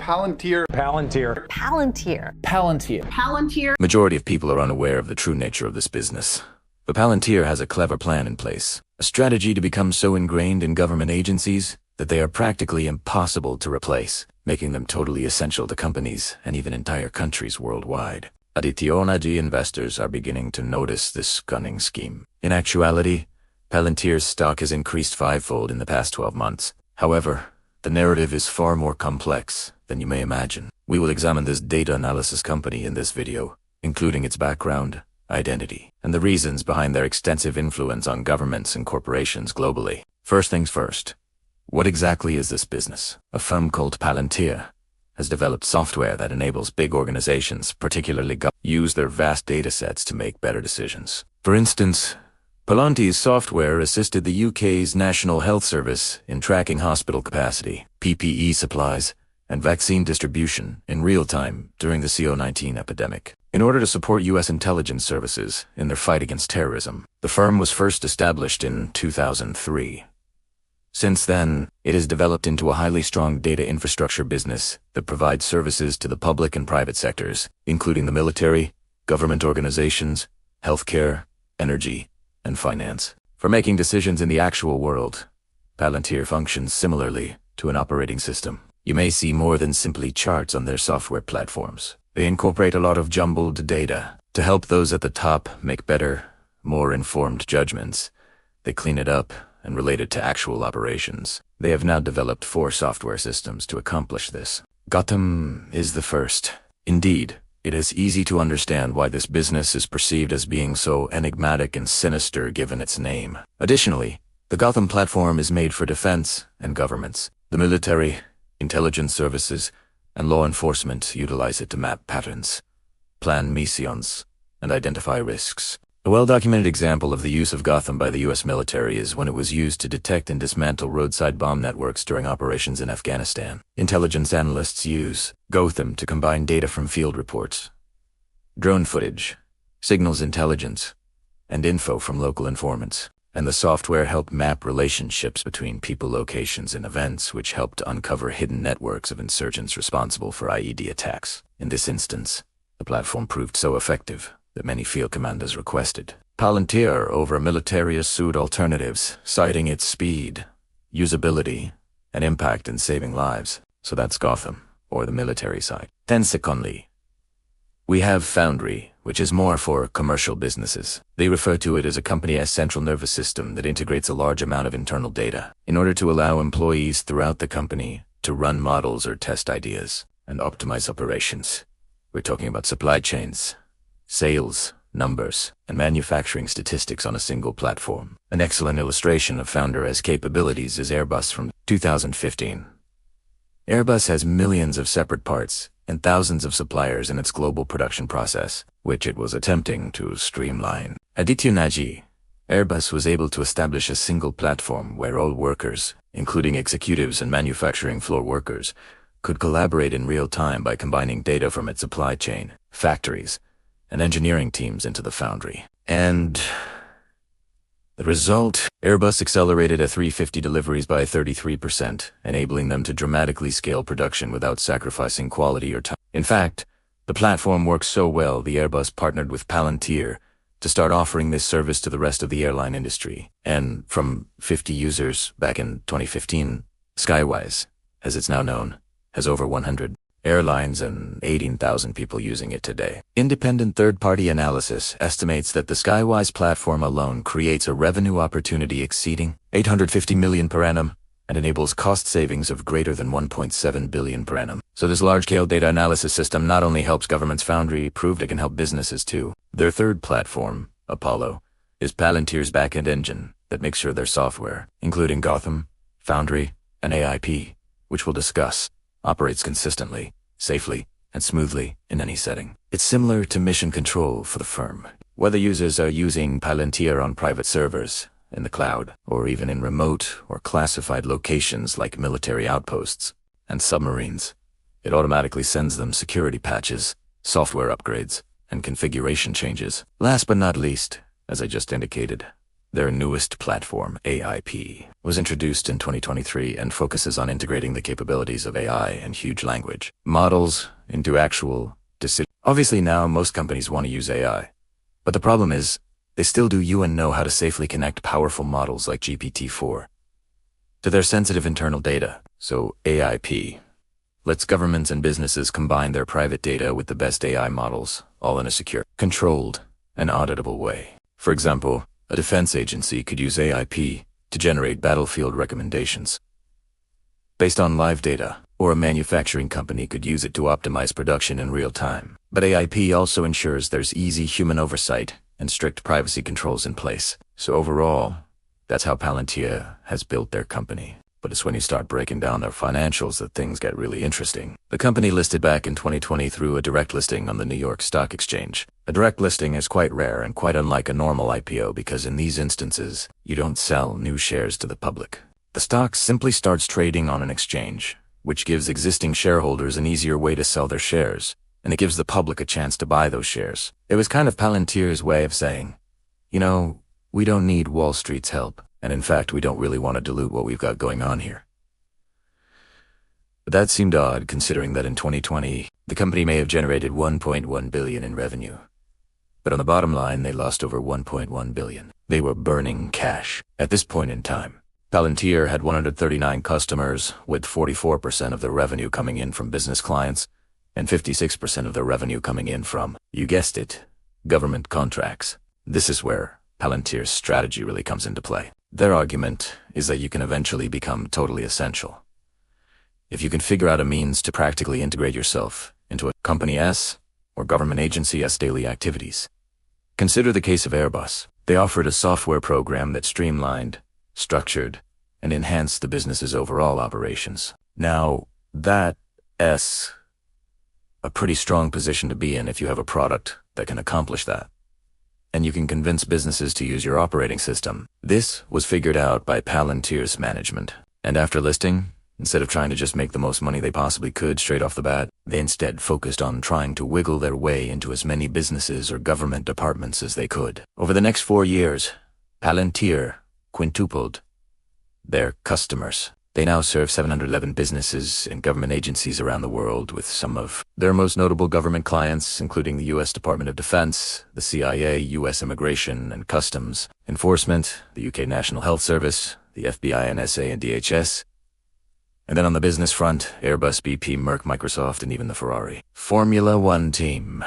Palantir. Palantir. Palantir. Palantir. Palantir. Majority of people are unaware of the true nature of this business. But Palantir has a clever plan in place, a strategy to become so ingrained in government agencies that they are practically impossible to replace, making them totally essential to companies and even entire countries worldwide. Aditya investors are beginning to notice this cunning scheme. In actuality, Palantir's stock has increased fivefold in the past 12 months. However, the narrative is far more complex than you may imagine. We will examine this data analysis company in this video, including its background, identity, and the reasons behind their extensive influence on governments and corporations globally. First things first, what exactly is this business? A firm called Palantir has developed software that enables big organizations, particularly use their vast data sets to make better decisions. For instance, Palantir's software assisted the UK's National Health Service in tracking hospital capacity, PPE supplies, and vaccine distribution in real time during the COVID-19 epidemic. In order to support US intelligence services in their fight against terrorism, the firm was first established in 2003. Since then, it has developed into a highly strong data infrastructure business that provides services to the public and private sectors, including the military, government organizations, healthcare, energy, and finance. For making decisions in the actual world, Palantir functions similarly to an operating system. You may see more than simply charts on their software platforms. They incorporate a lot of jumbled data to help those at the top make better, more informed judgments. They clean it up and relate it to actual operations. They have now developed 4 software systems to accomplish this. Gotham is the first. Indeed, it is easy to understand why this business is perceived as being so enigmatic and sinister given its name. Additionally, the Gotham platform is made for defense and governments. The military, intelligence services, and law enforcement utilize it to map patterns, plan missions, and identify risks. A well-documented example of the use of Gotham by the US military is when it was used to detect and dismantle roadside bomb networks during operations in Afghanistan. Intelligence analysts use Gotham to combine data from field reports, drone footage, signals intelligence, and info from local informants. And the software helped map relationships between people, locations, and events, which helped to uncover hidden networks of insurgents responsible for IED attacks. In this instance, the platform proved so effective that many field commanders requested Palantir over military-sued alternatives, citing its speed, usability, and impact in saving lives. So that's Gotham, or the military side. Then secondly, we have Foundry, which is more for commercial businesses. They refer to it as a company's central nervous system that integrates a large amount of internal data in order to allow employees throughout the company to run models or test ideas and optimize operations. We're talking about supply chains, sales, numbers, and manufacturing statistics on a single platform. An excellent illustration of Foundry's capabilities is Airbus from 2015. Airbus has millions of separate parts and thousands of suppliers in its global production process, which it was attempting to streamline. Aditya, Airbus was able to establish a single platform where all workers, including executives and manufacturing floor workers, could collaborate in real time by combining data from its supply chain, factories, and engineering teams into the Foundry. And the result, Airbus accelerated A350 deliveries by 33%, enabling them to dramatically scale production without sacrificing quality or time. In fact, the platform works so well, the Airbus partnered with Palantir to start offering this service to the rest of the airline industry. And from 50 users back in 2015, Skywise, as it's now known, has over 100 airlines and 18,000 people using it today. Independent third-party analysis estimates that the Skywise platform alone creates a revenue opportunity exceeding $850 million per annum and enables cost savings of greater than $1.7 billion per annum. So this large-scale data analysis system not only helps governments. Foundry proved it can help businesses too. Their third platform, Apollo, is Palantir's back-end engine that makes sure their software, including Gotham, Foundry, and AIP, which we'll discuss, operates consistently, safely, and smoothly in any setting. It's similar to mission control for the firm. Whether users are using Palantir on private servers, in the cloud, or even in remote or classified locations like military outposts and submarines, it automatically sends them security patches, software upgrades, and configuration changes. Last but not least, as I just indicated, Their newest platform, AIP, was introduced in 2023 and focuses on integrating the capabilities of AI and huge language models into actual decisions. Obviously now most companies want to use AI, but the problem is they still do you and know how to safely connect powerful models like GPT-4 to their sensitive internal data. So AIP lets governments and businesses combine their private data with the best AI models, all in a secure, controlled, and auditable way. For example, a defense agency could use AIP to generate battlefield recommendations based on live data, or a manufacturing company could use it to optimize production in real time. But AIP also ensures there's easy human oversight and strict privacy controls in place. So overall, that's how Palantir has built their company. But it's when you start breaking down their financials that things get really interesting. The company listed back in 2020 through a direct listing on the New York Stock Exchange. A direct listing is quite rare and quite unlike a normal IPO because in these instances, you don't sell new shares to the public. The stock simply starts trading on an exchange, which gives existing shareholders an easier way to sell their shares, and it gives the public a chance to buy those shares. It was kind of Palantir's way of saying, you know, we don't need Wall Street's help. And in fact, we don't really want to dilute what we've got going on here. But that seemed odd considering that in 2020, the company may have generated $1.1 billion in revenue. But on the bottom line, they lost over $1.1 billion. They were burning cash. At this point in time, Palantir had 139 customers, with 44% of their revenue coming in from business clients, and 56% of their revenue coming in from, you guessed it, government contracts. This is where Palantir's strategy really comes into play. Their argument is that you can eventually become totally essential if you can figure out a means to practically integrate yourself into a company S or government agency S daily activities. Consider the case of Airbus. They offered a software program that streamlined, structured, and enhanced the business's overall operations. Now, that's a pretty strong position to be in if you have a product that can accomplish that. And you can convince businesses to use your operating system. This was figured out by Palantir's management. And after listing, instead of trying to just make the most money they possibly could straight off the bat, they instead focused on trying to wiggle their way into as many businesses or government departments as they could. Over the next 4 years, Palantir quintupled their customers. They now serve 711 businesses and government agencies around the world, with some of their most notable government clients, including the U.S. Department of Defense, the CIA, U.S. Immigration and Customs Enforcement, the UK National Health Service, the FBI, NSA, and DHS. And then on the business front, Airbus, BP, Merck, Microsoft, and even the Ferrari Formula One team.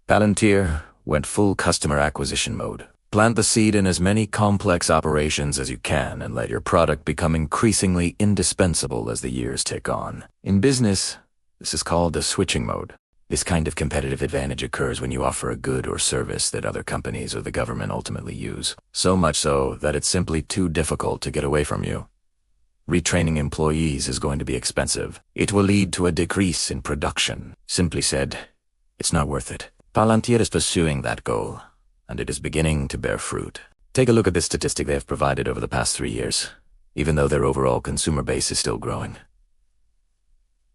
Palantir went full customer acquisition mode. Plant the seed in as many complex operations as you can and let your product become increasingly indispensable as the years tick on. In business, this is called the switching mode. This kind of competitive advantage occurs when you offer a good or service that other companies or the government ultimately use. So much so that it's simply too difficult to get away from you. Retraining employees is going to be expensive. It will lead to a decrease in production. Simply said, it's not worth it. Palantir is pursuing that goal, and it is beginning to bear fruit. Take a look at this statistic they have provided over the past 3 years, even though their overall consumer base is still growing.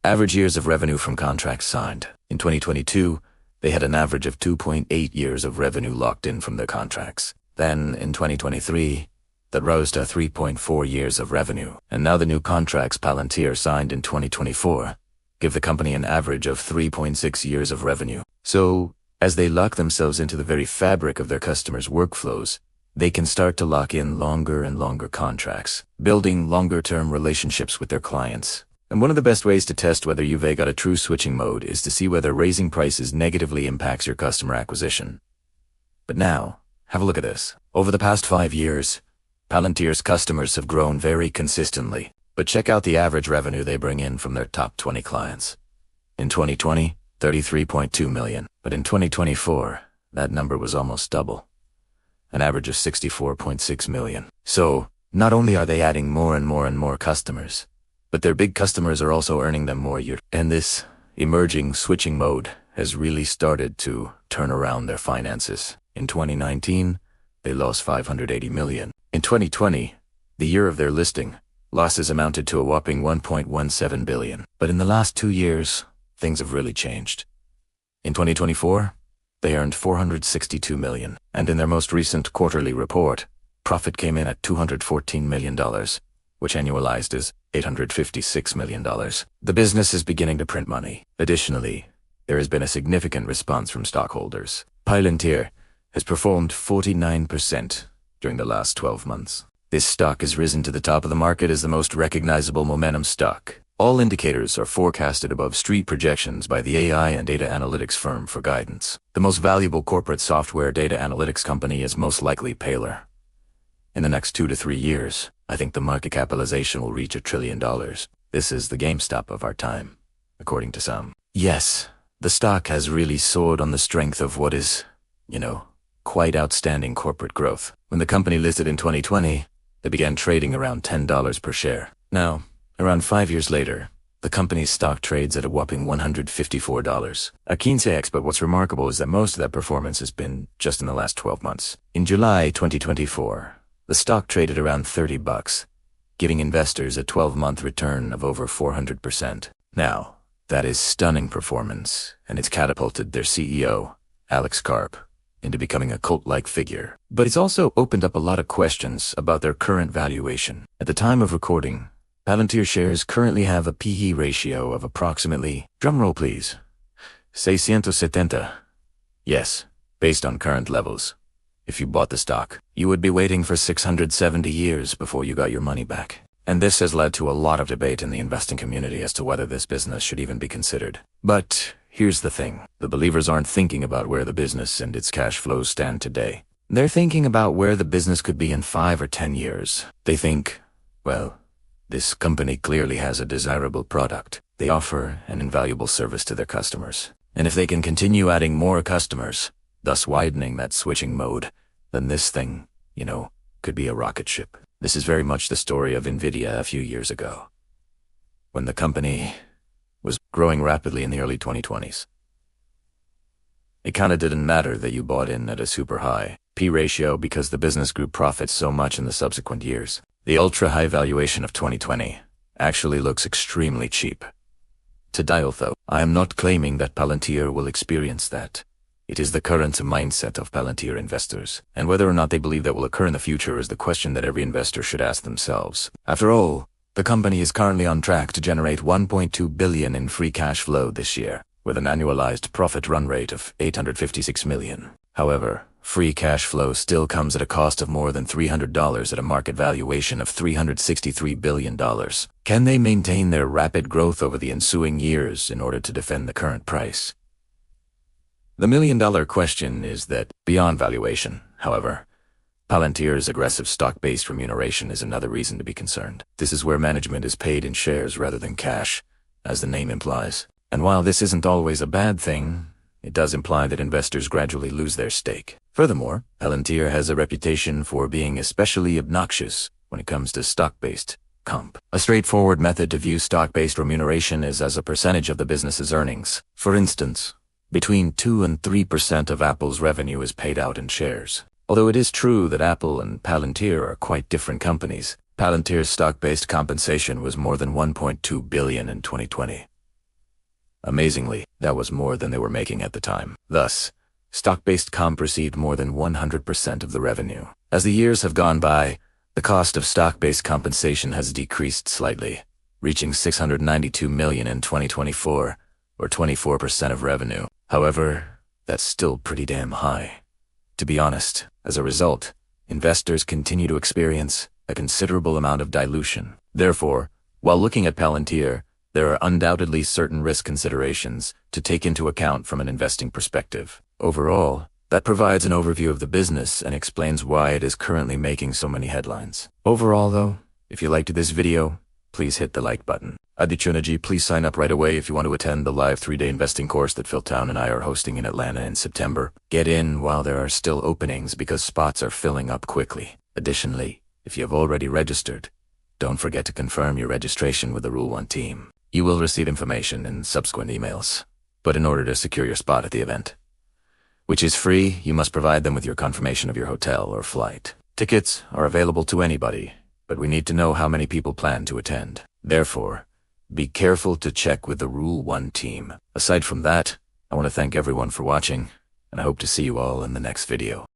Average years of revenue from contracts signed. In 2022, they had an average of 2.8 years of revenue locked in from their contracts. Then, in 2023, that rose to 3.4 years of revenue. And now the new contracts Palantir signed in 2024 give the company an average of 3.6 years of revenue. So, as they lock themselves into the very fabric of their customers' workflows, they can start to lock in longer and longer contracts, building longer-term relationships with their clients. And one of the best ways to test whether you've got a true switching mode is to see whether raising prices negatively impacts your customer acquisition. But now, have a look at this. Over the past 5 years, Palantir's customers have grown very consistently. But check out the average revenue they bring in from their top 20 clients. In 2020, $33.2 million. But in 2024, that number was almost double. An average of $64.6 million. So, not only are they adding more and more and more customers, but their big customers are also earning them more year. And this emerging switching mode has really started to turn around their finances. In 2019, they lost $580 million. In 2020, the year of their listing, losses amounted to a whopping $1.17 billion. But in the last 2 years, things have really changed. In 2024, they earned $462 million, and in their most recent quarterly report, profit came in at $214 million, which annualized is $856 million. The business is beginning to print money. Additionally, there has been a significant response from stockholders. Palantir has performed 49% during the last 12 months. This stock has risen to the top of the market as the most recognizable momentum stock. All indicators are forecasted above street projections by the AI and data analytics firm for guidance. The most valuable corporate software data analytics company is most likely Palantir. In the next 2 to 3 years, I think the market capitalization will reach $1 trillion. This is the GameStop of our time, according to some. Yes, the stock has really soared on the strength of what is, quite outstanding corporate growth. When the company listed in 2020, they began trading around $10 per share. Now, around 5 years later, the company's stock trades at a whopping $154. A 15x, but what's remarkable is that most of that performance has been just in the last 12 months. In July 2024, the stock traded around $30, giving investors a 12-month return of over 400%. Now, that is stunning performance, and it's catapulted their CEO, Alex Karp, into becoming a cult-like figure. But it's also opened up a lot of questions about their current valuation. At the time of recording, Palantir shares currently have a P/E ratio of approximately, drumroll please, 670. Yes, based on current levels. If you bought the stock, you would be waiting for 670 years before you got your money back. And this has led to a lot of debate in the investing community as to whether this business should even be considered. But here's the thing. The believers aren't thinking about where the business and its cash flows stand today. They're thinking about where the business could be in 5 or 10 years. They think, well, this company clearly has a desirable product. They offer an invaluable service to their customers. And if they can continue adding more customers, thus widening that switching mode, then this thing, could be a rocket ship. This is very much the story of NVIDIA a few years ago, when the company was growing rapidly in the early 2020s. It kinda didn't matter that you bought in at a super high P ratio because the business grew profits so much in the subsequent years. The ultra-high valuation of 2020 actually looks extremely cheap. To dial though, I am not claiming that Palantir will experience that. It is the current mindset of Palantir investors, and whether or not they believe that will occur in the future is the question that every investor should ask themselves. After all, the company is currently on track to generate $1.2 billion in free cash flow this year, with an annualized profit run rate of $856 million. However, free cash flow still comes at a cost of more than $300 at a market valuation of $363 billion. Can they maintain their rapid growth over the ensuing years in order to defend the current price? The million-dollar question is that, beyond valuation, however, Palantir's aggressive stock-based remuneration is another reason to be concerned. This is where management is paid in shares rather than cash, as the name implies. And while this isn't always a bad thing, it does imply that investors gradually lose their stake. Furthermore, Palantir has a reputation for being especially obnoxious when it comes to stock-based comp. A straightforward method to view stock-based remuneration is as a percentage of the business's earnings. For instance, between 2 and 3% of Apple's revenue is paid out in shares. Although it is true that Apple and Palantir are quite different companies, Palantir's stock-based compensation was more than $1.2 billion in 2020. Amazingly, that was more than they were making at the time. Thus, stock-based comp received more than 100% of the revenue. As the years have gone by, the cost of stock-based compensation has decreased slightly, reaching $692 million in 2024, or 24% of revenue. However, that's still pretty damn high. To be honest, as a result, investors continue to experience a considerable amount of dilution. Therefore, while looking at Palantir, there are undoubtedly certain risk considerations to take into account from an investing perspective. Overall, that provides an overview of the business and explains why it is currently making so many headlines. Overall though, if you liked this video, please hit the like button. Adichunaji, please sign up right away if you want to attend the live 3-day investing course that Phil Town and I are hosting in Atlanta in September. Get in while there are still openings because spots are filling up quickly. Additionally, if you have already registered, don't forget to confirm your registration with the Rule 1 team. You will receive information in subsequent emails, but in order to secure your spot at the event, which is free, you must provide them with your confirmation of your hotel or flight. Tickets are available to anybody, but we need to know how many people plan to attend. Therefore, be careful to check with the Rule 1 team. Aside from that, I want to thank everyone for watching, and I hope to see you all in the next video.